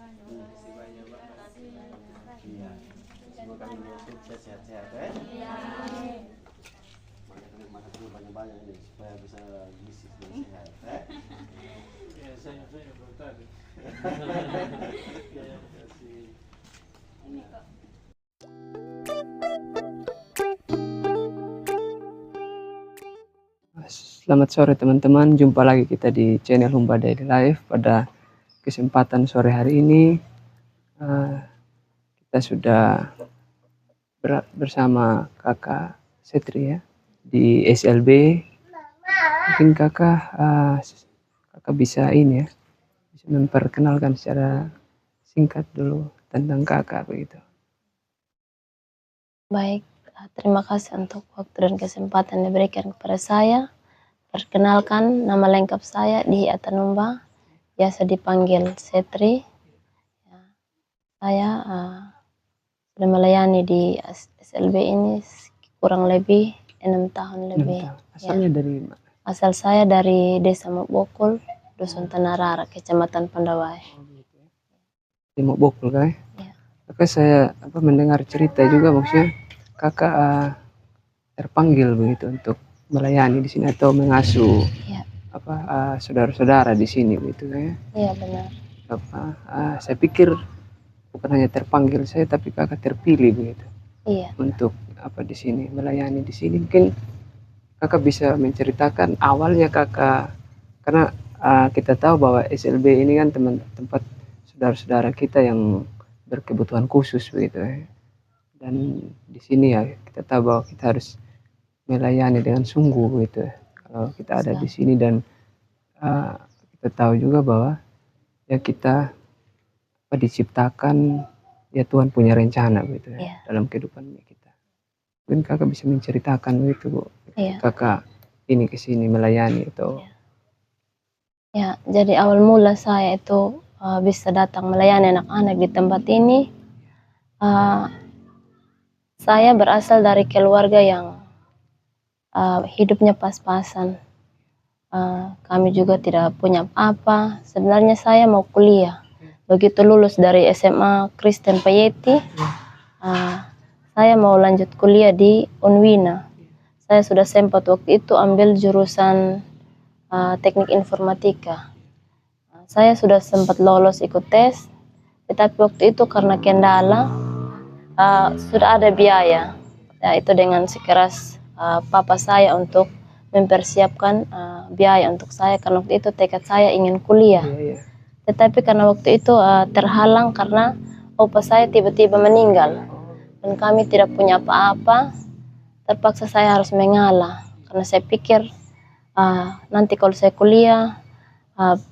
Terima kasih banyak, Mbak. Iya. Semoga kamu sukses, sehat-sehat ya. Iya. Makan banyak-banyak ini supaya bisa gizi sehat. Ya, saya belum tahu. Terima kasih. Ini kok. Selamat sore teman-teman, jumpa lagi kita di channel Humba Daily Life. Pada kesempatan sore hari ini kita sudah bersama kakak Setri ya di SLB. Mungkin kakak bisa ini ya, bisa memperkenalkan secara singkat dulu tentang kakak begitu. Baik, terima kasih untuk waktu dan kesempatan yang diberikan kepada saya. Perkenalkan, nama lengkap saya Dihi Atanumba, biasa dipanggil Setri. Saya sudah melayani di SLB ini kurang lebih 6 tahun lebih. Asalnya dari mana? Asal saya dari Desa Mokbokul, Dusun Tanarara, Kecamatan Pandawai. Di Mokbokul kan? Ya. Kakak saya mendengar cerita juga, maksudnya kakak terpanggil begitu untuk melayani di sini atau mengasuh saudara-saudara di sini begitu ya? Iya benar. Saya pikir bukan hanya terpanggil saya, tapi kakak terpilih begitu. Iya. Untuk di sini melayani di sini. Mungkin kakak bisa menceritakan awalnya kakak, karena kita tahu bahwa SLB ini kan tempat saudara-saudara kita yang berkebutuhan khusus begitu ya. Dan di sini ya kita tahu bahwa kita harus melayani dengan sungguh gitu ya. Kalau kita ada di sini dan kita tahu juga bahwa ya kita diciptakan ya Tuhan punya rencana gitu ya dalam kehidupan kita. Mungkin kakak bisa menceritakan begitu Bu. Kakak ini ke sini melayani atau Ya, jadi awal mula saya itu bisa datang melayani anak-anak di tempat ini. Saya berasal dari keluarga yang hidupnya pas-pasan. Kami juga tidak punya apa. Sebenarnya saya mau kuliah. Begitu lulus dari SMA Kristen Payeti, saya mau lanjut kuliah di Unwina. Saya sudah sempat waktu itu ambil jurusan teknik informatika. Saya sudah sempat lolos ikut tes, tetapi waktu itu karena kendala sudah ada biaya. Ya, itu dengan sekeras papa saya untuk mempersiapkan biaya untuk saya, karena waktu itu tekad saya ingin kuliah. Tetapi karena waktu itu terhalang karena opa saya tiba-tiba meninggal dan kami tidak punya apa-apa. Terpaksa saya harus mengalah karena saya pikir nanti kalau saya kuliah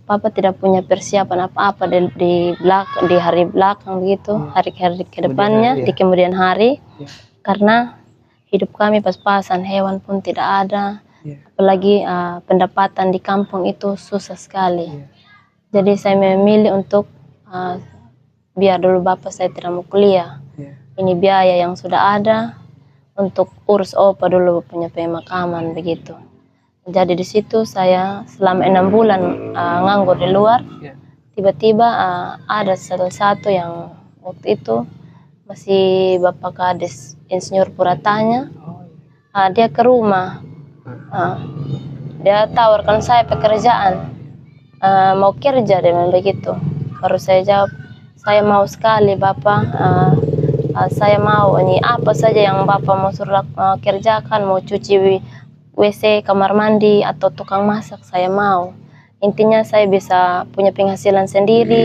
papa tidak punya persiapan apa-apa di hari belakang begitu, hari-hari ke depannya, di kemudian hari. Karena hidup kami pas-pasan, hewan pun tidak ada, apalagi pendapatan di kampung itu susah sekali. Jadi saya memilih untuk biar dulu bapak saya tidak mau kuliah. Ini biaya yang sudah ada untuk urus opa dulu punya pemakaman begitu. Jadi di situ saya selama 6 bulan nganggur di luar. Tiba-tiba ada salah satu yang waktu itu masih bapak Kades Insinyur Puratanya. Dia ke rumah. Dia tawarkan saya pekerjaan. Mau kerja dengan begitu. Baru saya jawab, saya mau sekali bapak. Saya mau ini apa saja yang bapak mau suruh kerjakan, mau cuci WC, kamar mandi atau tukang masak, saya mau. Intinya saya bisa punya penghasilan sendiri,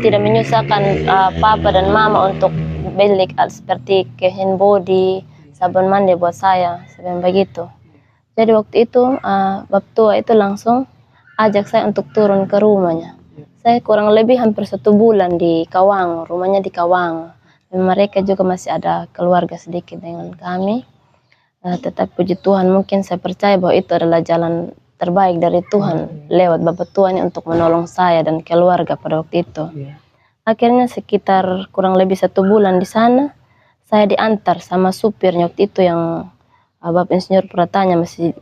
tidak menyusahkan papa dan mama untuk beli seperti hand body, sabun mandi buat saya, seperti begitu. Jadi waktu itu bapak tua itu langsung ajak saya untuk turun ke rumahnya. Saya kurang lebih hampir 1 bulan di Kawang, rumahnya di Kawang. Mereka juga masih ada keluarga sedikit dengan kami. Tetapi puji Tuhan, mungkin saya percaya bahwa itu adalah jalan terbaik dari Tuhan lewat bapak tua ini untuk menolong saya dan keluarga pada waktu itu. Akhirnya sekitar kurang lebih 1 bulan di sana, saya diantar sama supirnya waktu itu yang Bapak Insinyur Puratanya masih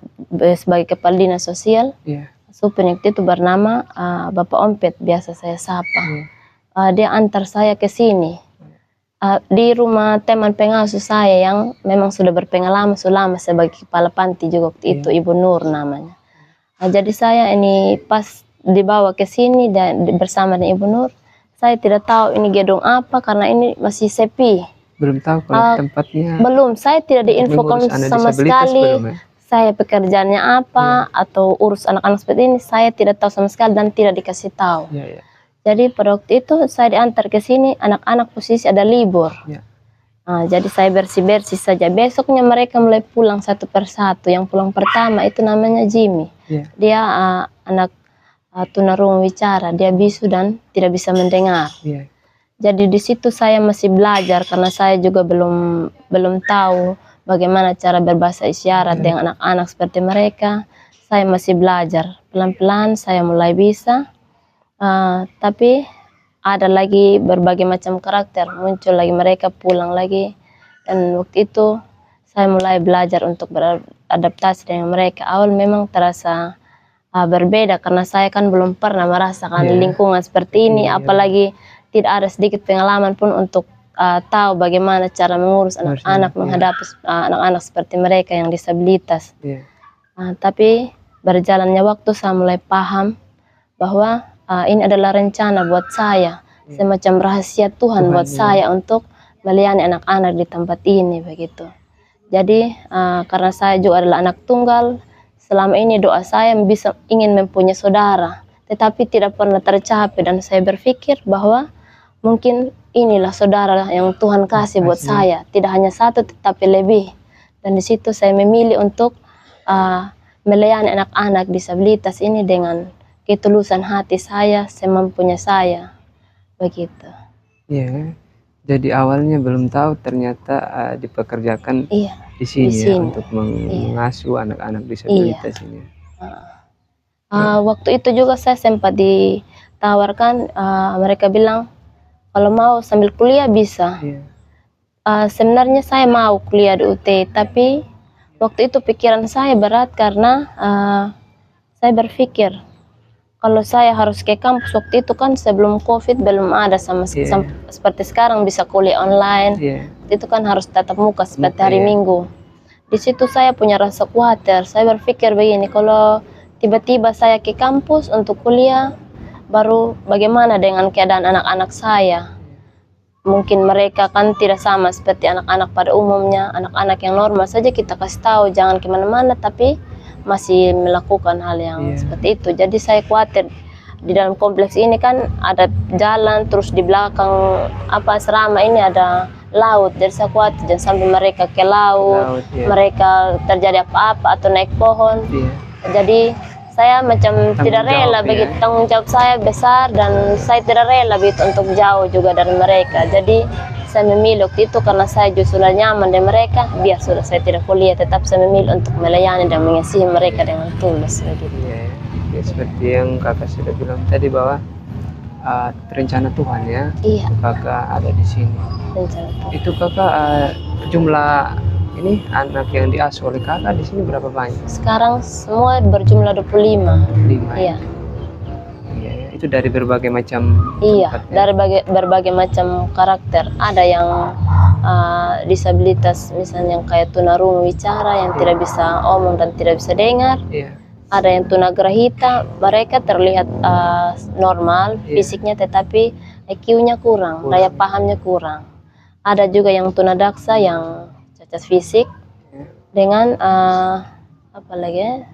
sebagai kepala dinas sosial. Supirnya waktu itu bernama Bapak Ompet, biasa saya sapa. dia antar saya ke sini. Di rumah teman pengasuh saya yang memang sudah berpengalaman selama sebagai kepala panti juga waktu itu, Ibu Nur namanya. Jadi saya ini pas dibawa ke sini dan bersama dengan Ibu Nur, saya tidak tahu ini gedung apa karena ini masih sepi. Belum tahu kalau tempatnya. Belum, saya tidak diinfokan sama sekali. Belum, ya? Saya pekerjaannya apa atau urus anak-anak seperti ini, saya tidak tahu sama sekali dan tidak dikasih tahu. Jadi pada waktu itu saya diantar ke sini, anak-anak posisi ada libur. Jadi saya bersih-bersih saja. Besoknya mereka mulai pulang satu persatu. Yang pulang pertama itu namanya Jimmy. Dia anak tunarungu bicara, dia bisu dan tidak bisa mendengar. Jadi di situ saya masih belajar karena saya juga belum tahu bagaimana cara berbahasa isyarat dengan anak-anak seperti mereka. Saya masih belajar. Pelan-pelan saya mulai bisa. Tapi ada lagi berbagai macam karakter muncul lagi, mereka pulang lagi, dan waktu itu saya mulai belajar untuk beradaptasi dengan mereka. Awal memang terasa berbeda karena saya kan belum pernah merasakan lingkungan seperti ini, apalagi tidak ada sedikit pengalaman pun untuk tahu bagaimana cara mengurus anak-anak, menghadapi anak-anak seperti mereka yang disabilitas. Tapi berjalannya waktu saya mulai paham bahwa ini adalah rencana buat saya, semacam rahasia Tuhan buat saya untuk melayani anak-anak di tempat ini begitu. Jadi karena saya juga adalah anak tunggal, selama ini doa saya ingin mempunyai saudara, tetapi tidak pernah tercapai, dan saya berpikir bahwa mungkin inilah saudara yang Tuhan kasih buat saya, tidak hanya satu tetapi lebih. Dan di situ saya memilih untuk melayani anak-anak disabilitas ini dengan ketulusan hati saya, semampunya saya, begitu. Jadi awalnya belum tahu ternyata dipekerjakan di sini. Ya, untuk mengasuh anak-anak disabilitas ini. Waktu itu juga saya sempat ditawarkan, mereka bilang kalau mau sambil kuliah bisa. Sebenarnya saya mau kuliah di UT, tapi waktu itu pikiran saya berat karena saya berpikir kalau saya harus ke kampus waktu itu kan sebelum COVID belum ada seperti sekarang bisa kuliah online. Itu kan harus tatap muka seperti hari Minggu. Di situ saya punya rasa khawatir. Saya berpikir begini, kalau tiba-tiba saya ke kampus untuk kuliah, baru bagaimana dengan keadaan anak-anak saya? Mungkin mereka kan tidak sama seperti anak-anak pada umumnya. Anak-anak yang normal saja kita kasih tahu jangan kemana-mana, tapi masih melakukan hal yang seperti itu. Jadi saya khawatir di dalam kompleks ini kan ada jalan, terus di belakang asrama ini ada laut. Jadi saya khawatir jangan sampai mereka ke laut, mereka terjadi apa-apa atau naik pohon. Jadi saya macam tidak rela begitu, tanggung jawab saya besar dan saya tidak rela begitu untuk jauh juga dari mereka. Jadi saya memilih waktu itu karena saya justru nyaman dengan mereka, biar sudah saya tidak kuliah, tetap saya memilih untuk melayani dan mengasihi mereka dengan tulus begitu. Seperti yang kakak sudah bilang tadi bahwa rencana Tuhan ya, kakak ada di sini. Itu kakak jumlah ini anak yang diasuh oleh kakak di sini berapa banyak? Sekarang semua berjumlah 25. Itu dari berbagai macam dari berbagai macam karakter. Ada yang disabilitas misalnya yang kayak tunarungu bicara, yang tidak bisa omong dan tidak bisa dengar. Ada yang tunagrahita, mereka terlihat normal fisiknya tetapi IQ-nya kurang, daya pahamnya kurang. Ada juga yang tunadaksa yang cacat fisik dengan apa lagi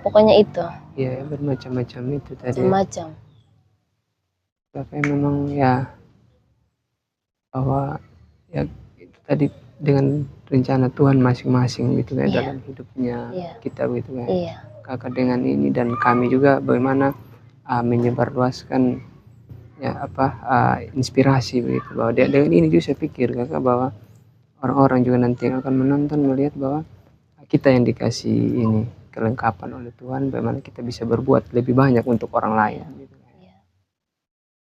pokoknya itu. Bermacam-macam itu tadi. Macam. Tapi memang bahwa itu tadi dengan rencana Tuhan masing-masing gitu dalam hidupnya kita gitu kan. Kakak dengan ini dan kami juga bagaimana menyebarluaskan inspirasi begitu, bahwa dengan ini juga saya pikir kakak bahwa orang-orang juga nanti yang akan menonton melihat bahwa kita yang dikasih ini kelengkapan oleh Tuhan, bagaimana kita bisa berbuat lebih banyak untuk orang lain. Gitu.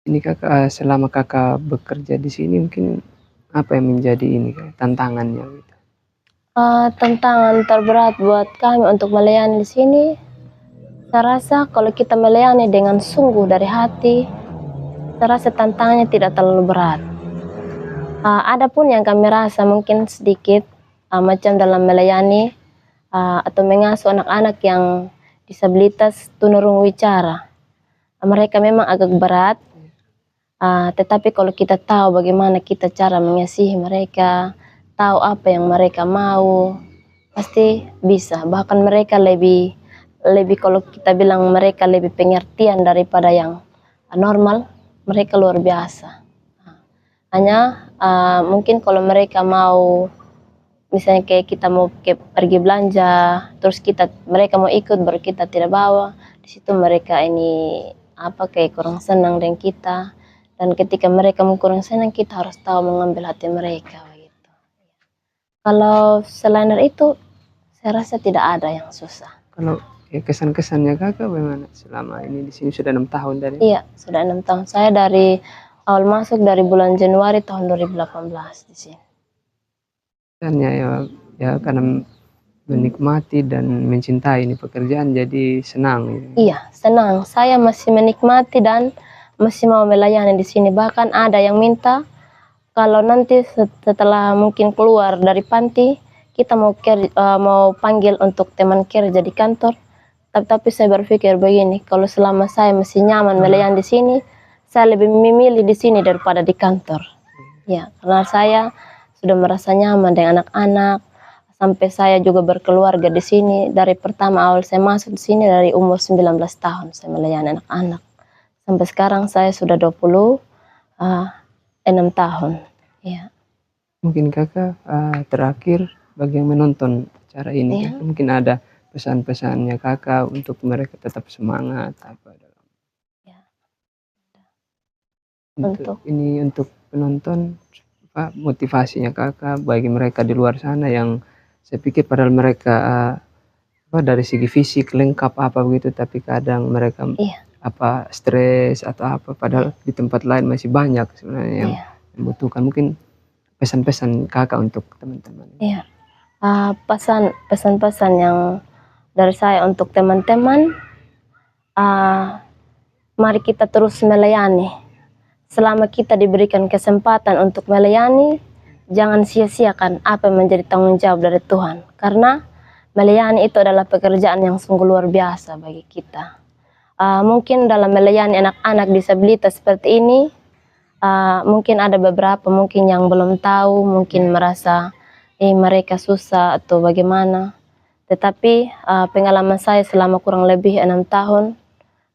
Ini kakak, selama kakak bekerja di sini mungkin apa yang menjadi ini tantangannya? Gitu. Tantangan terberat buat kami untuk melayani di sini, saya rasa kalau kita melayani dengan sungguh dari hati, saya rasa tantangannya tidak terlalu berat. Ada pun yang kami rasa mungkin sedikit macam dalam melayani atau mengasuh anak-anak yang disabilitas tunarungu wicara. Mereka memang agak berat, tetapi kalau kita tahu bagaimana kita cara mengasihi mereka, tahu apa yang mereka mau, pasti bisa. Bahkan mereka lebih kalau kita bilang mereka lebih pengertian daripada yang normal, mereka luar biasa. Hanya mungkin kalau mereka mau, misalnya kayak kita mau pergi belanja, terus mereka mau ikut baru kita tidak bawa, di situ mereka ini kayak kurang senang dengan kita. Dan ketika mereka mau kurang senang, kita harus tahu mengambil hati mereka begitu. Kalau selain dari itu, saya rasa tidak ada yang susah. Kalau kesan-kesannya kakak bagaimana selama ini di sini sudah 6 tahun dari? Iya, sudah 6 tahun. Saya dari awal masuk dari bulan Januari tahun 2018 di sini. Dan ya karena menikmati dan mencintai ini pekerjaan jadi senang. Iya, senang. Saya masih menikmati dan masih mau melayani di sini. Bahkan ada yang minta kalau nanti setelah mungkin keluar dari panti, kita mau panggil untuk teman kerja di kantor. Tapi saya berpikir begini, kalau selama saya masih nyaman melayani di sini, saya lebih memilih di sini daripada di kantor. Ya, karena saya sudah merasa nyaman dengan anak-anak, sampai saya juga berkeluarga di sini. Dari pertama awal saya masuk di sini dari umur 19 tahun saya melayani anak-anak. Sampai sekarang saya sudah 26 tahun. Ya. Mungkin kakak terakhir bagi yang menonton acara ini, mungkin ada pesan-pesannya kakak untuk mereka tetap semangat apa dalam untuk penonton, motivasinya kakak bagi mereka di luar sana yang saya pikir padahal mereka dari segi fisik lengkap apa begitu, tapi kadang mereka stres atau apa, padahal di tempat lain masih banyak sebenarnya yang membutuhkan. Mungkin pesan-pesan kakak untuk teman-teman. Iya, pesan-pesan yang dari saya untuk teman-teman, mari kita terus melayani. Selama kita diberikan kesempatan untuk melayani, jangan sia-siakan apa yang menjadi tanggung jawab dari Tuhan. Karena melayani itu adalah pekerjaan yang sungguh luar biasa bagi kita. Mungkin dalam melayani anak-anak disabilitas seperti ini, mungkin ada beberapa mungkin yang belum tahu, mungkin merasa mereka susah atau bagaimana. Tetapi pengalaman saya selama kurang lebih 6 tahun,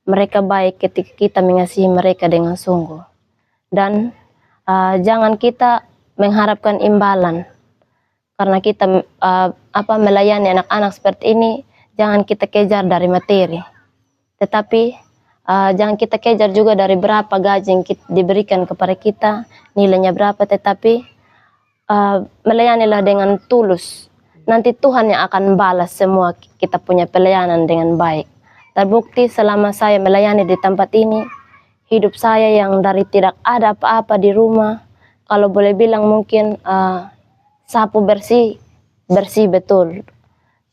mereka baik ketika kita mengasihi mereka dengan sungguh. Dan jangan kita mengharapkan imbalan. Karena kita melayani anak-anak seperti ini, jangan kita kejar dari materi. Tetapi jangan kita kejar juga dari berapa gaji yang diberikan kepada kita, nilainya berapa, tetapi melayanilah dengan tulus. Nanti Tuhan yang akan balas semua kita punya pelayanan dengan baik. Terbukti selama saya melayani di tempat ini, hidup saya yang dari tidak ada apa-apa di rumah, kalau boleh bilang mungkin sapu bersih betul.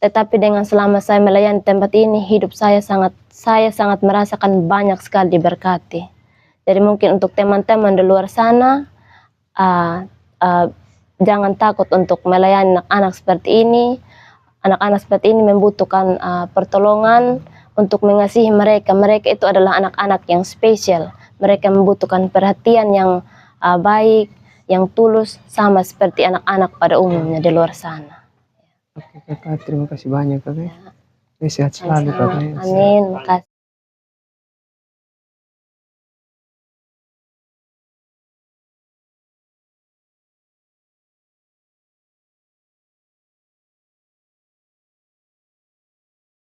Tetapi dengan selama saya melayani tempat ini, hidup saya sangat merasakan banyak sekali diberkati. Jadi mungkin untuk teman-teman di luar sana, jangan takut untuk melayani anak-anak seperti ini. Anak-anak seperti ini membutuhkan pertolongan untuk mengasihi mereka. Mereka itu adalah anak-anak yang spesial. Mereka membutuhkan perhatian yang baik, yang tulus, sama seperti anak-anak pada umumnya di luar sana. Oke kakak, terima kasih banyak kakak. Sehat selalu kakak. Amin, makasih.